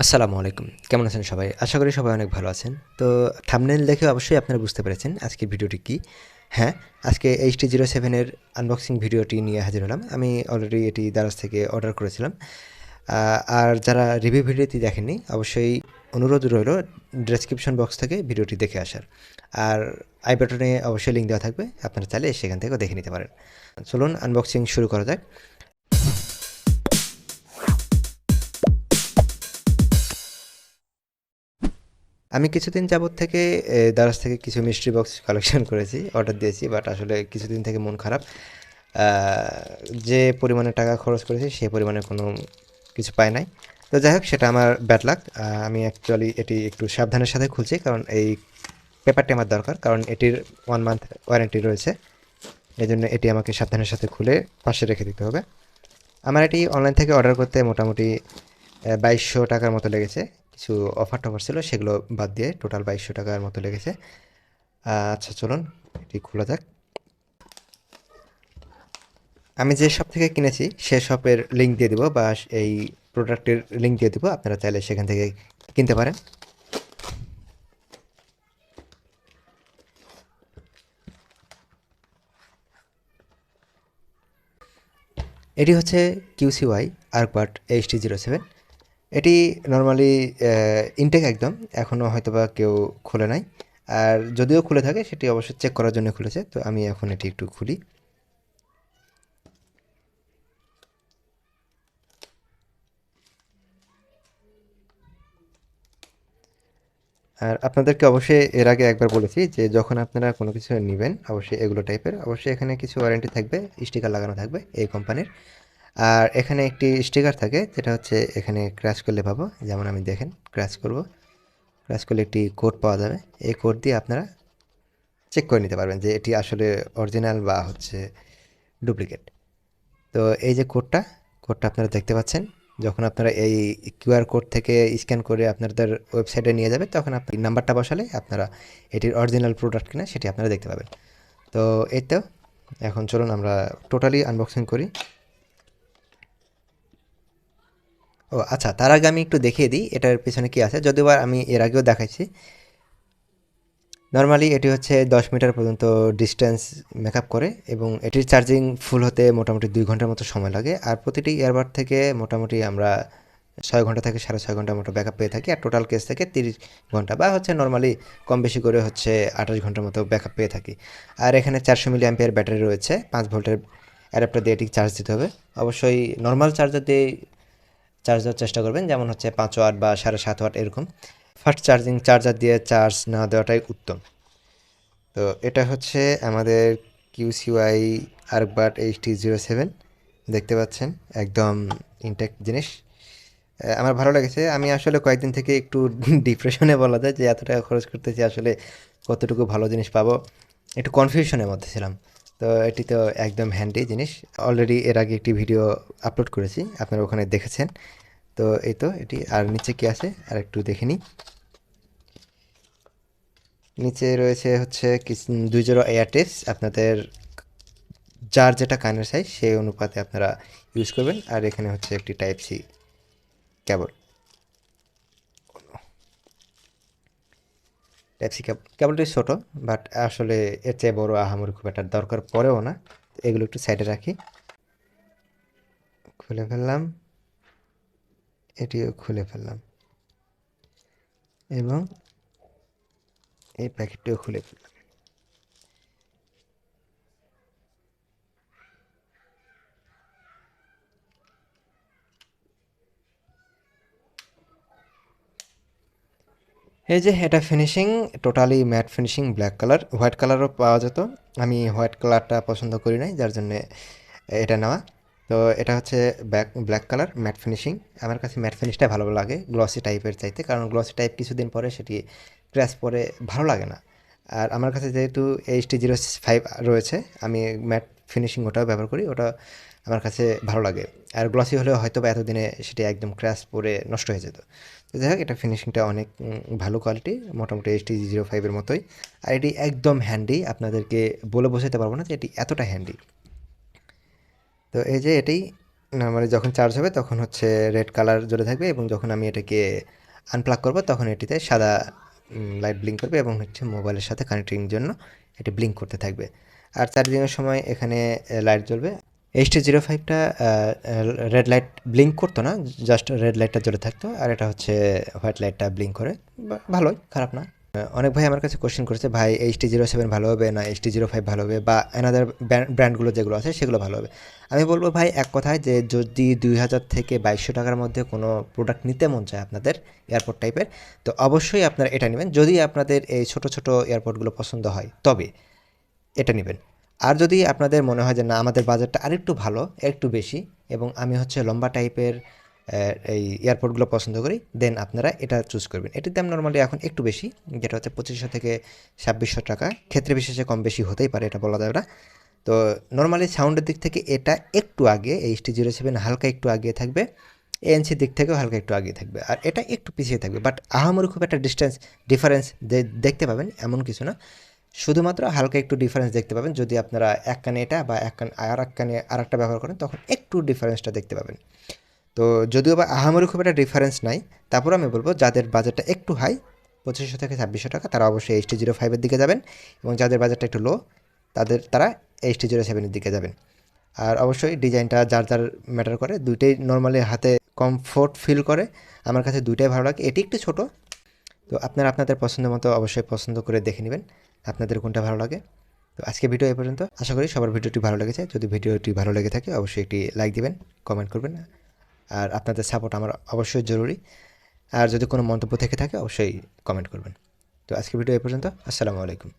আসসালামু আলাইকুম। কেমন আছেন সবাই? আশা করি সবাই অনেক ভালো আছেন। তো থাম্বনেল দেখে অবশ্যই আপনারা বুঝতে পেরেছেন আজকের ভিডিওটি কী। হ্যাঁ, আজকে HT07 এর আনবক্সিং ভিডিওটি নিয়ে হাজির হলাম। আমি অলরেডি এটি দারাজ থেকে অর্ডার করেছিলাম। আর যারা রিভিউ ভিডিওটি দেখেননি অবশ্যই অনুরোধ রইল ডেসক্রিপশন বক্স থেকে ভিডিওটি দেখে আসার। আর আই বাটনে অবশ্যই লিঙ্ক দেওয়া থাকবে। আপনারা চাইলে সেখান থেকেও দেখে নিতে পারেন। চলুন আনবক্সিং শুরু করা যাক। আমি কিছুদিন যাবৎ থেকে দারাজ থেকে কিছু মিস্ট্রি বক্স কালেকশন করেছি, অর্ডার দিয়েছি। বাট আসলে কিছুদিন থেকে মন খারাপ। আ যে পরিমাণে টাকা খরচ করেছি সে পরিমাণে কোনো কিছু পাই নাই। তো যাই হোক সেটা আমার ব্যাড লাক। আমি অ্যাকচুয়ালি এটি একটু সাবধানের সাথে খুলছি কারণ এই পেপারটি আমার দরকার। কারণ এটির 1 মান্থ ওয়ারেন্টি রয়েছে। এজন্য এটি আমাকে সাবধানের সাথে খুলে পাশে রেখে দিতে হবে। আমার এটি অনলাইন থেকে অর্ডার করতে মোটামুটি ২২০০ টাকার মতো লেগেছে। কিছু অফার-টফার ছিল সেগুলো বাদ দিয়ে টোটাল ২২০০ টাকার মতো লেগেছে। আচ্ছা চলুন এটি খোলা যাক। আমি যে শপ থেকে কিনেছি সে শপের লিঙ্ক দিয়ে দিব বা এই প্রোডাক্টের লিঙ্ক দিয়ে দিব। আপনারা চাইলে সেখান থেকে কিনতে পারেন। এটি হচ্ছে QCY Arcbuds HT07। এটি নরমালি ইনটেক একদম, এখনও হয়তোবা কেউ খোলে নাই। আর যদিও খুলে থাকে সেটি অবশ্যই চেক করার জন্য খুলেছে। তো আমি এখন এটি একটু খুলি। আর আপনাদেরকে অবশ্যই এর আগে একবার বলেছি যে যখন আপনারা কোনো কিছু নেবেন অবশ্যই এগুলো টাইপের অবশ্যই এখানে কিছু ওয়ারেন্টি থাকবে, স্টিকার লাগানো থাকবে এই কোম্পানির। আর এখানে একটি স্টিকার থাকে যেটা হচ্ছে এখানে ক্র্যাশ করলে পাবো। যেমন আমি দেখেন ক্র্যাশ করব, ক্র্যাশ করলে একটি কোড পাওয়া যাবে। এই কোড দিয়ে আপনারা চেক করে নিতে পারবেন যে এটি আসলে অরিজিনাল বা হচ্ছে ডুপ্লিকেট। তো এই যে কোডটা আপনারা দেখতে পাচ্ছেন। যখন আপনারা এই কিউআর কোড থেকে স্ক্যান করে আপনাদের ওয়েবসাইটে নিয়ে যাবে তখন আপনি নাম্বারটা বসালে আপনারা এটির অরিজিনাল প্রোডাক্ট কিনা সেটি আপনারা দেখতে পাবেন। তো এই তো এখন চলুন আমরা টোটালি আনবক্সিং করি। ও আচ্ছা, তার আগে আমি একটু দেখিয়ে দিই এটার পেছনে কি আছে, যদিও বা আমি এর আগেও দেখাইছি। নরমালি এটি হচ্ছে 10 মিটার পর্যন্ত ডিস্টেন্স মেকআপ করে এবং এটির চার্জিং ফুল হতে মোটামুটি 2 ঘন্টার মতো সময় লাগে। আর প্রতিটি ইয়ারবাড থেকে মোটামুটি আমরা 6 ঘন্টা থেকে 6.5 ঘন্টার মতো ব্যাকআপ পেয়ে থাকি। আর টোটাল কেস থেকে 30 ঘন্টা বা হচ্ছে নরমালি কম বেশি করে হচ্ছে 28 ঘন্টার মতো ব্যাকআপ পেয়ে থাকি। আর এখানে 400 মিলি অ্যাম্পিয়ার ব্যাটারি রয়েছে। 5 ভোল্টের অ্যাডাপ্টার দিয়ে এটি চার্জ দিতে হবে। অবশ্যই নর্মাল চার্জার দিয়ে চার্জ দেওয়ার চেষ্টা করবেন, যেমন হচ্ছে 5 ওয়াট বা 7.5 ওয়াট এরকম। ফাস্ট চার্জিং চার্জার দিয়ে চার্জ না দেওয়াটাই উত্তম। তো এটা হচ্ছে আমাদের QCY Arcbuds HT07 দেখতে পাচ্ছেন, একদম ইনটেক্ট জিনিস। আমার ভালো লেগেছে। আমি আসলে কয়েকদিন থেকে একটু ডিপ্রেশনে বলা যায় যে এত টাকা খরচ করতেছি আসলে কতটুকু ভালো জিনিস পাবো, একটু কনফিউশনের মধ্যে ছিলাম। তো এটি তো একদম হ্যান্ডি জিনিস। অলরেডি এর আগে একটি ভিডিও আপলোড করেছি, আপনারা ওখানে দেখেছেন। তো এই তো এটি। আর নিচে কি আছে আর একটু দেখে নিই। নিচে রয়েছে হচ্ছে কিছু 2 জোড়া এয়ার টিপস। আপনাদের যার যেটা কানের সাইজ সেই অনুপাতে আপনারা ইউজ করবেন। আর এখানে হচ্ছে একটি type C cable. Type C কেবলটি ছোটো, বাট আসলে এর চেয়ে বড় আহামরি খুব একটা দরকার পড়েও না। এগুলো একটু সাইডে রাখি। খুলে ফেললাম, এটিও খুলে ফেললাম এবং এই প্যাকেটটিও খুলে ফেললাম। এই যে এটা finishing, totally mat finishing, black colour. White কালারও পাওয়া যেত, আমি হোয়াইট কালারটা পছন্দ করি নাই যার জন্যে এটা নেওয়া। তো এটা হচ্ছে ব্ল্যাক কালার ম্যাট ফিনিশিং। আমার কাছে ম্যাট ফিনিশটা ভালো লাগে গ্লসি টাইপের চাইতে, কারণ গ্লসি টাইপ কিছুদিন পরে সেটি ক্র্যাশ পরে ভালো লাগে না। আর আমার কাছে যেহেতু HT05 রয়েছে, আমি ম্যাট ফিনিশিং ওটাও ব্যবহার করি, ওটা আমার কাছে ভালো লাগে। আর গ্লসি হলেও হয়তো বা এতদিনে সেটি একদম ক্র্যাশ পরে নষ্ট হয়ে যেত। তো যাই হোক এটা ফিনিশিংটা অনেক ভালো কোয়ালিটি, মোটামুটি HT05-এর মতোই। আর এটি একদম হ্যান্ডি, আপনাদেরকে বলে বোঝাতে পারবো না যে এটি এতটা হ্যান্ডি। তো এই যে এটি নরমালি যখন চার্জ হবে তখন হচ্ছে রেড কালার জ্বলে থাকবে এবং যখন আমি এটাকে আনপ্লাগ করব তখন এটিতে সাদা লাইট ব্লিঙ্ক করবে এবং হচ্ছে মোবাইলের সাথে কানেক্টিং জন্য এটি ব্লিঙ্ক করতে থাকবে। আর চার্জিংয়ের সময় এখানে লাইট জ্বলবে। HT05টা রেড লাইট ব্লিঙ্ক করতো না, জাস্ট রেড লাইটটা জ্বলে থাকতো, আর এটা হচ্ছে হোয়াইট লাইটটা ব্লিঙ্ক করে। ভালোই, খারাপ না। অনেক ভাই আমার কাছে কোশ্চেন করেছে, ভাই HT07 ভালো হবে না HT05 ভালো হবে, বা অ্যানাদার ব্র্যান্ডগুলো যেগুলো আছে সেগুলো ভালো হবে। আমি বলবো ভাই এক কথায় যে যদি 2000 থেকে 2200 টাকার মধ্যে কোনো প্রোডাক্ট নিতে মন চায় আপনাদের এয়ারপোর্ট টাইপের, তো অবশ্যই আপনারা এটা নেবেন। যদি আপনাদের এই ছোট ছোট এয়ারপোর্টগুলো পছন্দ হয় তবে এটা নেবেন। আর যদি আপনাদের মনে হয় যে না আমাদের বাজেটটা আরেকটু ভালো, একটু বেশি, এবং আমি হচ্ছে লম্বা টাইপের এই এয়ারপোর্টগুলো পছন্দ করি, দেন আপনারা এটা চুজ করবেন। এটির দাম নর্মালি এখন একটু বেশি, যেটা হচ্ছে 2500 থেকে 2600 টাকা, ক্ষেত্রে বিশেষে কম বেশি হতেই পারে, এটা বলা যাবে না। তো নর্মালি সাউন্ডের দিক থেকে এটা একটু আগে, HT07 হালকা একটু আগিয়ে থাকবে, এএনসির দিক থেকেও হালকা একটু আগিয়ে থাকবে, আর এটা একটু পিছিয়ে থাকবে। বাট আহামরি খুব একটা ডিফারেন্স দেখতে পাবেন এমন কিছু না, শুধুমাত্র হালকা একটু ডিফারেন্স দেখতে পাবেন। যদি আপনারা এক কানে এটা বা এক কান আর এক কানে আর একটা ব্যবহার করেন তখন একটু ডিফারেন্সটা দেখতে পাবেন। তো যদিও বা আহামরি খুব একটা ডিফারেন্স নাই, তারপর আমি বলবো যাদের বাজেটটা একটু হাই, 2500 থেকে 2600 টাকা, তারা অবশ্যই HT05-এর দিকে যাবেন, এবং যাদের বাজেটটা একটু লো তারা HT07-এর দিকে যাবেন। আর অবশ্যই ডিজাইনটা যার যার ম্যাটার করে, দুইটাই নর্মালি হাতে কমফোর্ট ফিল করে। আমার কাছে দুইটাই ভালো লাগে, এটি একটু ছোট। তো আপনারা আপনাদের পছন্দ মতো অবশ্যই পছন্দ করে দেখে নেবেন আপনাদের কোনটা ভালো লাগে। তো আজকে ভিডিও এই পর্যন্ত, আশা করি সবার ভিডিওটি ভালো লেগেছে। যদি ভিডিওটি ভালো লেগে থাকে অবশ্যই একটি লাইক দিবেন, কমেন্ট করবেন, আর আপনাদের সাপোর্ট আমার অবশ্যই জরুরি। আর যদি কোনো মন্তব্য থেকে থাকে অবশ্যই কমেন্ট করবেন। তো আজকে ভিডিও এই পর্যন্ত, আসসালামু আলাইকুম।